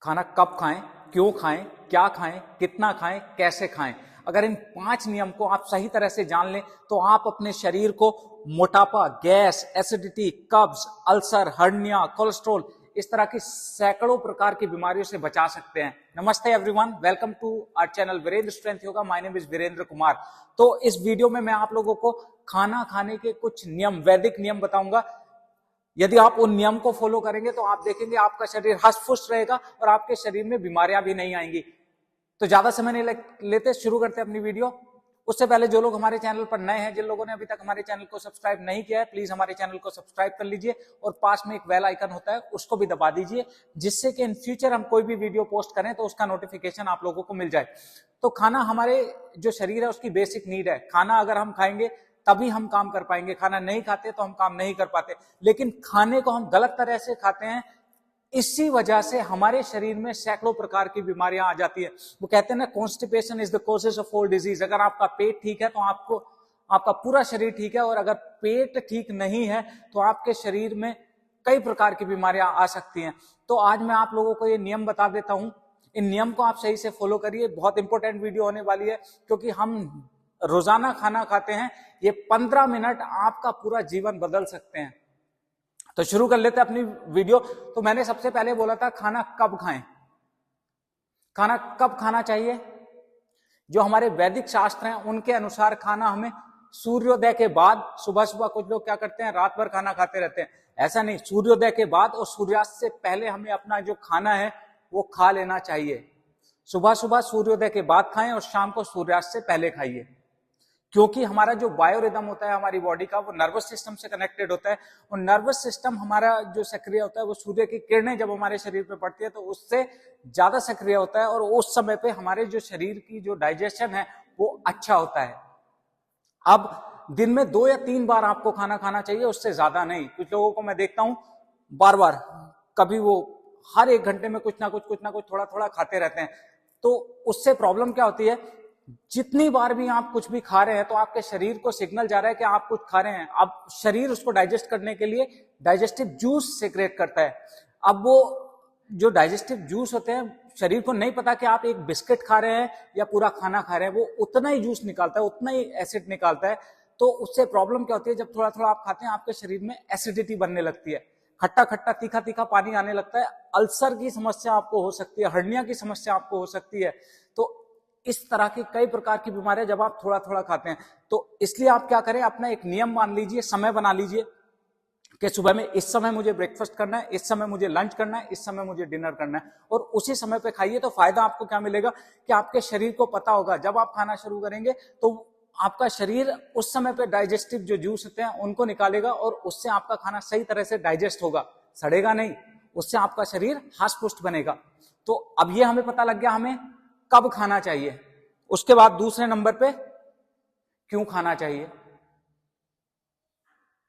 खाना कब खाएं, क्यों खाएं, क्या खाएं, कितना खाएं, कैसे खाएं। अगर इन 5 नियम को आप सही तरह से जान लें तो आप अपने शरीर को मोटापा, गैस, एसिडिटी, कब्ज, अल्सर, हर्निया, कोलेस्ट्रॉल, इस तरह की सैकड़ों प्रकार की बीमारियों से बचा सकते हैं। नमस्ते everyone, welcome to our channel Virendra strength yoga. My name is Virendra Kumar. तो इस वीडियो में मैं आप लोगों को खाना खाने के कुछ नियम, वैदिक नियम बताऊंगा। यदि आप उन नियम को फॉलो करेंगे तो आप देखेंगे आपका शरीर हष्ट-पुष्ट रहेगा और आपके शरीर में बीमारियां भी नहीं आएंगी। तो ज्यादा समय नहीं लेते, शुरू करते हैं अपनी वीडियो। उससे पहले जो लोग हमारे चैनल पर नए हैं, जिन लोगों ने अभी तक हमारे चैनल को सब्सक्राइब नहीं किया है, प्लीज हमारे चैनल को सब्सक्राइब कर लीजिए और पास में एक बेल आइकन होता है उसको भी दबा दीजिए, जिससे कि इन फ्यूचर हम कोई भी वीडियो पोस्ट करें तो उसका नोटिफिकेशन आप लोगों को मिल जाए। तो खाना हमारे जो शरीर है उसकी बेसिक नीड है। खाना अगर हम खाएंगे तभी हम काम कर पाएंगे, खाना नहीं खाते तो हम काम नहीं कर पाते। लेकिन खाने को हम गलत तरह से खाते हैं, इसी वजह से हमारे शरीर में सैकड़ों प्रकार की बीमारियां आ जाती है। वो कहते हैं ना, constipation is the causes of all disease. अगर आपका पेट ठीक है तो आपका पूरा शरीर ठीक है, और अगर पेट ठीक नहीं है तो आपके शरीर में कई प्रकार की बीमारियां आ सकती हैं। तो आज मैं आप लोगों को ये नियम बता देता हूं। इन नियम को आप सही से फॉलो करिए। बहुत इंपॉर्टेंट वीडियो होने वाली है, क्योंकि हम रोजाना खाना खाते हैं। ये 15 मिनट आपका पूरा जीवन बदल सकते हैं। तो शुरू कर लेते हैं अपनी वीडियो। तो मैंने सबसे पहले बोला था खाना कब खाएं। खाना कब खाना चाहिए? जो हमारे वैदिक शास्त्र हैं उनके अनुसार खाना हमें सूर्योदय के बाद, सुबह सुबह कुछ लोग क्या करते हैं, रात भर खाना खाते रहते हैं। ऐसा नहीं, सूर्योदय के बाद और सूर्यास्त से पहले हमें अपना जो खाना है वो खा लेना चाहिए। सुबह सुबह सूर्योदय के बाद खाएं और शाम को सूर्यास्त से पहले खाइए, क्योंकि हमारा जो बायो रिदम होता है हमारी बॉडी का, वो नर्वस सिस्टम से कनेक्टेड होता है। और नर्वस सिस्टम हमारा जो सक्रिय होता है वो सूर्य की किरणें जब हमारे शरीर पे पड़ती है तो उससे ज्यादा सक्रिय होता है, और उस समय पे हमारे जो शरीर की जो डाइजेशन है वो अच्छा होता है। अब दिन में 2 या 3 बार आपको खाना खाना चाहिए, उससे ज्यादा नहीं। कुछ लोगों को मैं देखता हूं बार बार, कभी वो हर 1 घंटे में कुछ ना कुछ थोड़ा थोड़ा खाते रहते हैं। तो उससे प्रॉब्लम क्या होती है, जितनी बार भी आप कुछ भी खा रहे हैं तो आपके शरीर को सिग्नल जा रहा है कि आप कुछ खा रहे हैं। अब शरीर उसको डाइजेस्ट करने के लिए डाइजेस्टिव जूस सेक्रेट करता है। अब वो जो डाइजेस्टिव जूस होते हैं, शरीर को नहीं पता कि आप एक बिस्किट खा रहे हैं या पूरा खाना खा रहे हैं, वो उतना ही जूस निकालता है, उतना ही एसिड निकालता है। तो उससे प्रॉब्लम क्या होती है, जब थोड़ा थोड़ा आप खाते हैं आपके शरीर में एसिडिटी बनने लगती है, खट्टा खट्टा तीखा तीखा पानी आने लगता है। अल्सर की समस्या आपको हो सकती है, हर्निया की समस्या आपको हो सकती है। तो इस तरह की कई प्रकार की बीमारियां जब आप थोड़ा थोड़ा खाते हैं, तो इसलिए आप क्या करें, अपना एक नियम मान लीजिए, समय बना लीजिए कि सुबह में इस समय मुझे ब्रेकफास्ट करना है, इस समय मुझे लंच करना है, इस समय मुझे डिनर करना है, और उसी समय पे खाइए। तो फायदा आपको क्या मिलेगा कि आपके शरीर को पता होगा, जब आप खाना शुरू करेंगे तो आपका शरीर उस समय पे डाइजेस्टिव जो जूस होते हैं उनको निकालेगा, और उससे आपका खाना सही तरह से डाइजेस्ट होगा, सड़ेगा नहीं। उससे आपका शरीर हष्ट पुष्ट बनेगा। तो अब ये हमें पता लग गया हमें कब खाना चाहिए। उसके बाद दूसरे नंबर पे क्यों खाना चाहिए।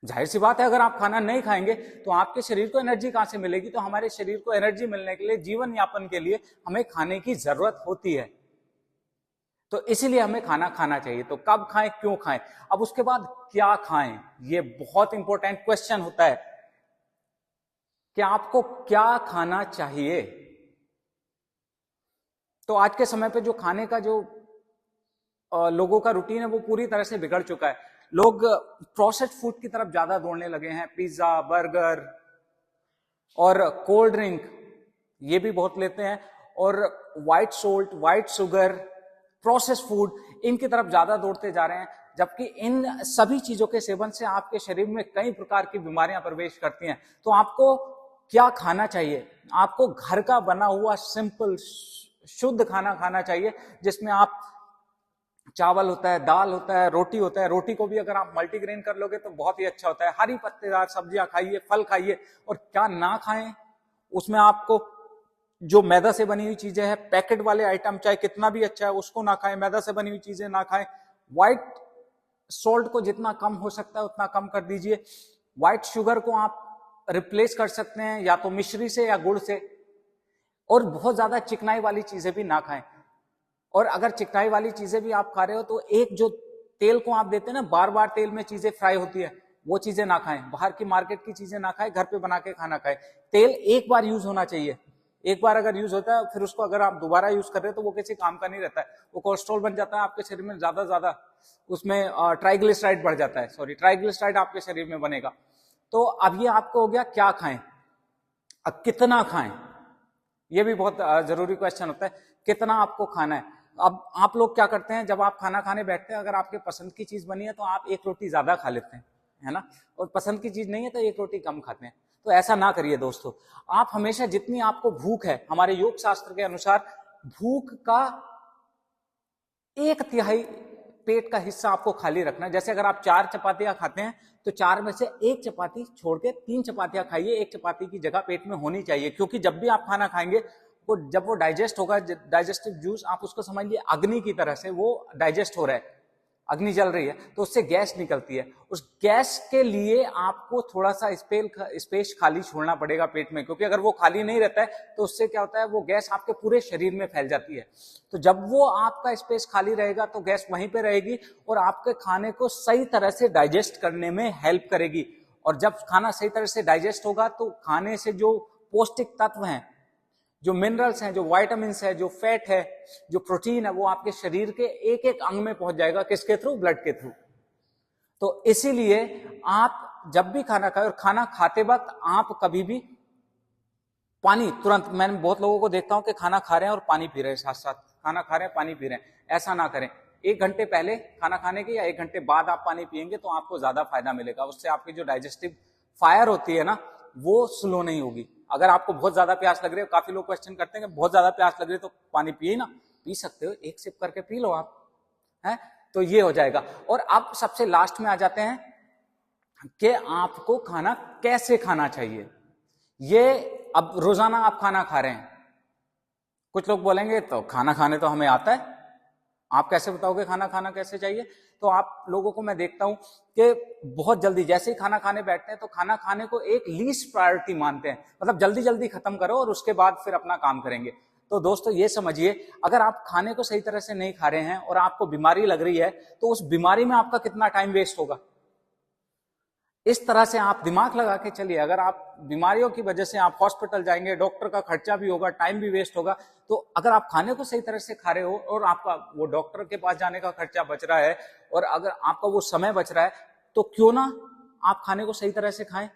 जाहिर सी बात है, अगर आप खाना नहीं खाएंगे तो आपके शरीर को एनर्जी कहां से मिलेगी। तो हमारे शरीर को एनर्जी मिलने के लिए, जीवन यापन के लिए हमें खाने की जरूरत होती है। तो इसीलिए हमें खाना खाना चाहिए। तो कब खाएं, क्यों खाएं। अब उसके बाद क्या खाएं, ये बहुत इंपॉर्टेंट क्वेश्चन होता है कि आपको क्या खाना चाहिए। तो आज के समय पे जो खाने का जो लोगों का रूटीन है वो पूरी तरह से बिगड़ चुका है। लोग प्रोसेस्ड फूड की तरफ ज्यादा दौड़ने लगे हैं। पिज्जा, बर्गर और कोल्ड ड्रिंक ये भी बहुत लेते हैं, और white salt, white sugar, processed food, इनकी तरफ ज्यादा दौड़ते जा रहे हैं। जबकि इन सभी चीजों के सेवन से आपके शरीर में कई प्रकार की बीमारियां प्रवेश करती हैं। तो आपको क्या खाना चाहिए, आपको घर का बना हुआ सिंपल शुद्ध खाना खाना चाहिए, जिसमें आप चावल होता है, दाल होता है, रोटी होता है। रोटी को भी अगर आप मल्टीग्रेन कर लोगे तो बहुत ही अच्छा होता है। हरी पत्तेदार सब्जियां खाइए, फल खाइए। और क्या ना खाएं, उसमें आपको जो मैदा से बनी हुई चीजें हैं, पैकेट वाले आइटम चाहे कितना भी अच्छा है उसको ना खाएं, मैदा से बनी हुई चीजें ना खाएं। व्हाइट सोल्ट को जितना कम हो सकता है उतना कम कर दीजिए। व्हाइट शुगर को आप रिप्लेस कर सकते हैं या तो मिश्री से या गुड़ से। और बहुत ज्यादा चिकनाई वाली चीजें भी ना खाएं। और अगर चिकनाई वाली चीजें भी आप खा रहे हो तो एक जो तेल को आप देते हैं ना, बार बार तेल में चीजें फ्राई होती है, वो चीजें ना खाएं। बाहर की मार्केट की चीजें ना खाएं, घर पे बना के खाना खाएं। तेल एक बार यूज होना चाहिए, एक बार अगर यूज होता है फिर उसको अगर आप दोबारा यूज कर रहे हैं तो वो किसी काम का नहीं रहता है, वो कोलेस्ट्रॉल बन जाता है आपके शरीर में, ज्यादा उसमें ट्राइग्लिसराइड बढ़ जाता है, सॉरी ट्राइग्लिसराइड आपके शरीर में बनेगा। तो अब ये आपको हो गया क्या खाएं, अब कितना खाएं, ये भी बहुत जरूरी क्वेश्चन होता है, कितना आपको खाना है। अब आप लोग क्या करते हैं, जब आप खाना खाने बैठते हैं, अगर आपके पसंद की चीज बनी है तो आप एक रोटी ज्यादा खा लेते हैं, है ना, और पसंद की चीज नहीं है तो एक रोटी कम खाते हैं। तो ऐसा ना करिए दोस्तों, आप हमेशा जितनी आपको भूख है, हमारे योग शास्त्र के अनुसार भूख का 1/3 पेट का हिस्सा आपको खाली रखना है। जैसे अगर आप 4 चपातियां खाते हैं तो 4 में से 1 चपाती छोड़ के 3 चपातियां खाइए, 1 चपाती की जगह पेट में होनी चाहिए, क्योंकि जब भी आप खाना खाएंगे वो जब वो डाइजेस्ट होगा, डाइजेस्टिव जूस आप उसको समझिए अग्नि की तरह से वो डाइजेस्ट हो रहा है, अग्नि जल रही है तो उससे गैस निकलती है, उस गैस के लिए आपको थोड़ा सा स्पेस खाली छोड़ना पड़ेगा पेट में, क्योंकि अगर वो खाली नहीं रहता है तो उससे क्या होता है, वो गैस आपके पूरे शरीर में फैल जाती है। तो जब वो आपका स्पेस खाली रहेगा तो गैस वहीं पे रहेगी और आपके खाने को सही तरह से डाइजेस्ट करने में हेल्प करेगी। और जब खाना सही तरह से डाइजेस्ट होगा तो खाने से जो पौष्टिक तत्व हैं, जो मिनरल्स हैं, जो विटामिन्स है, जो फैट है, जो प्रोटीन है, वो आपके शरीर के एक एक अंग में पहुंच जाएगा, किसके थ्रू, ब्लड के थ्रू। तो इसीलिए आप जब भी खाना खाएं और खाना खाते वक्त आप कभी भी पानी तुरंत, मैंने बहुत लोगों को देखता हूं कि खाना खा रहे हैं और पानी पी रहे हैं, साथ साथ खाना खा रहे हैं पानी पी रहे हैं, ऐसा ना करें। 1 घंटे पहले खाना खाने के या 1 घंटे बाद आप पानी पिएंगे तो आपको ज्यादा फायदा मिलेगा, उससे आपकी जो डाइजेस्टिव फायर होती है ना वो स्लो नहीं होगी। अगर आपको बहुत ज्यादा प्यास लग रही है, काफी लोग क्वेश्चन करते हैं कि बहुत ज्यादा प्यास लग रही है तो पानी पिए ना, पी सकते हो, 1 सिप करके पी लो आप, है, तो ये हो जाएगा। और अब सबसे लास्ट में आ जाते हैं कि आपको खाना कैसे खाना चाहिए। ये अब रोजाना आप खाना खा रहे हैं, कुछ लोग बोलेंगे तो खाना खाने तो हमें आता है, आप कैसे बताओगे खाना खाना कैसे चाहिए। तो आप लोगों को मैं देखता हूं कि बहुत जल्दी जैसे ही खाना खाने बैठते हैं तो खाना खाने को एक लीस्ट प्रायोरिटी मानते हैं, मतलब जल्दी जल्दी खत्म करो और उसके बाद फिर अपना काम करेंगे। तो दोस्तों ये समझिए, अगर आप खाने को सही तरह से नहीं खा रहे हैं और आपको बीमारी लग रही है तो उस बीमारी में आपका कितना टाइम वेस्ट होगा। इस तरह से आप दिमाग लगा के चलिए, अगर आप बीमारियों की वजह से आप हॉस्पिटल जाएंगे, डॉक्टर का खर्चा भी होगा, टाइम भी वेस्ट होगा, तो अगर आप खाने को सही तरह से खा रहे हो और आपका वो डॉक्टर के पास जाने का खर्चा बच रहा है और अगर आपका वो समय बच रहा है तो क्यों ना आप खाने को सही तरह से खाएं।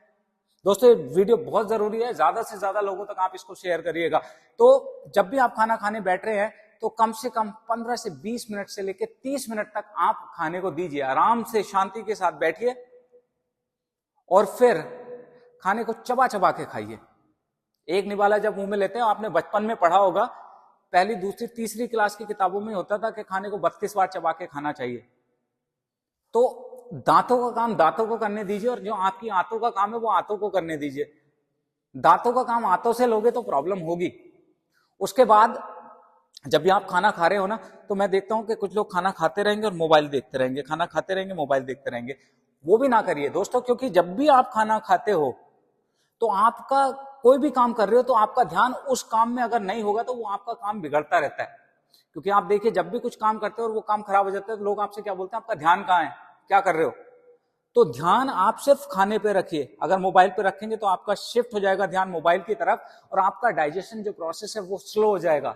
दोस्तों ये वीडियो बहुत जरूरी है, ज्यादा से ज्यादा लोगों तक आप इसको शेयर करिएगा। तो जब भी आप खाना खाने बैठ रहे हैं तो कम से कम 15 से 20 मिनट से लेकर 30 मिनट तक आप खाने को दीजिए, आराम से शांति के साथ बैठिए और फिर खाने को चबा चबा के खाइए। एक निवाला जब मुंह में लेते हैं, आपने बचपन में पढ़ा होगा, पहली दूसरी तीसरी क्लास की किताबों में होता था कि खाने को 32 बार चबा के खाना चाहिए। तो दांतों का काम दांतों को करने दीजिए और जो आपकी आंतों का काम है वो आंतों को करने दीजिए। दांतों का काम आंतों से लोगे तो प्रॉब्लम होगी। उसके बाद जब भी आप खाना खा रहे हो ना, तो मैं देखता हूं कि कुछ लोग खाना खाते रहेंगे और मोबाइल देखते रहेंगे, खाना खाते रहेंगे मोबाइल देखते रहेंगे। वो भी ना करिए दोस्तों, क्योंकि जब भी आप खाना खाते हो तो आपका कोई भी काम कर रहे हो तो आपका ध्यान उस काम में अगर नहीं होगा तो वो आपका काम बिगड़ता रहता है। क्योंकि आप देखिए, जब भी कुछ काम करते हो और वो काम खराब हो जाता है तो लोग आपसे क्या बोलते हैं, आपका ध्यान कहाँ है, क्या कर रहे हो। तो ध्यान आप सिर्फ खाने पे रखिए, अगर मोबाइल पे रखेंगे तो आपका शिफ्ट हो जाएगा ध्यान मोबाइल की तरफ और आपका डाइजेशन जो प्रोसेस है वो स्लो हो जाएगा।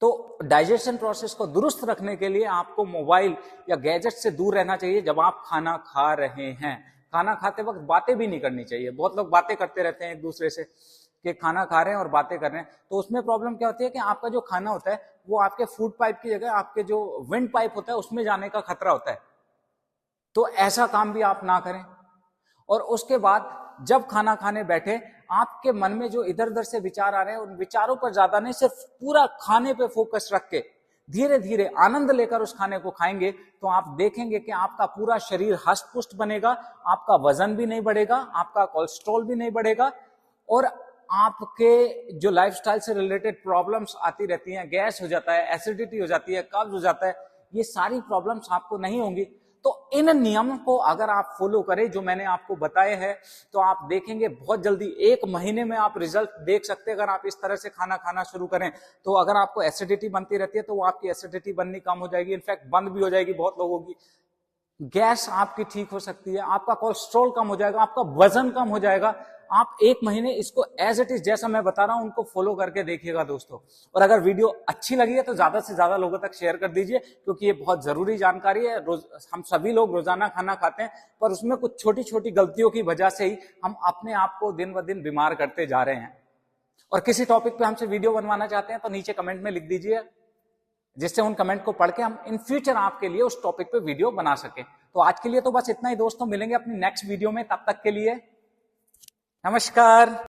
तो डाइजेशन प्रोसेस को दुरुस्त रखने के लिए आपको मोबाइल या गैजेट से दूर रहना चाहिए जब आप खाना खा रहे हैं। खाना खाते वक्त बातें भी नहीं करनी चाहिए। बहुत लोग बातें करते रहते हैं एक दूसरे से कि खाना खा रहे हैं और बातें कर रहे हैं, तो उसमें प्रॉब्लम क्या होती है कि आपका जो खाना होता है वो आपके फूड पाइप की जगह आपके जो विंड पाइप होता है उसमें जाने का खतरा होता है। तो ऐसा काम भी आप ना करें। और उसके बाद जब खाना खाने बैठे, आपके मन में जो इधर उधर से विचार आ रहे हैं उन विचारों पर ज्यादा नहीं, सिर्फ पूरा खाने पे फोकस रख के धीरे धीरे आनंद लेकर उस खाने को खाएंगे तो आप देखेंगे कि आपका पूरा शरीर हष्ट पुष्ट बनेगा, आपका वजन भी नहीं बढ़ेगा, आपका कोलेस्ट्रॉल भी नहीं बढ़ेगा और आपके जो लाइफस्टाइल से रिलेटेड प्रॉब्लम्स आती रहती हैं, गैस हो जाता है, एसिडिटी हो जाती है, कब्ज हो जाता है, ये सारी प्रॉब्लम्स आपको नहीं होंगी। तो इन नियम को अगर आप फॉलो करें जो मैंने आपको बताए हैं तो आप देखेंगे बहुत जल्दी 1 महीने में आप रिजल्ट देख सकते हैं। अगर आप इस तरह से खाना खाना शुरू करें तो अगर आपको एसिडिटी बनती रहती है तो वो आपकी एसिडिटी बननी कम हो जाएगी, इनफैक्ट बंद भी हो जाएगी बहुत लोगों की। गैस आपकी ठीक हो सकती है, आपका कोलेस्ट्रॉल कम हो जाएगा, आपका वजन कम हो जाएगा, आप 1 महीने इसको एज इट इज जैसा मैं बता रहा हूं उनको फॉलो करके देखिएगा दोस्तों। और अगर वीडियो अच्छी लगी है तो ज्यादा से ज्यादा लोगों तक शेयर कर दीजिए, क्योंकि ये बहुत जरूरी जानकारी है। हम सभी लोग रोजाना खाना खाते हैं, पर उसमें कुछ छोटी छोटी गलतियों की वजह से ही हम अपने आप को दिन ब दिन बीमार करते जा रहे हैं। और किसी टॉपिक पे हमसे वीडियो बनवाना चाहते हैं तो नीचे कमेंट में लिख दीजिए, जिससे उन कमेंट को पढ़ के हम इन फ्यूचर आपके लिए उस टॉपिक पे वीडियो बना सके। तो आज के लिए तो बस इतना ही दोस्तों, मिलेंगे अपनी नेक्स्ट वीडियो में, तब तक के लिए नमस्कार।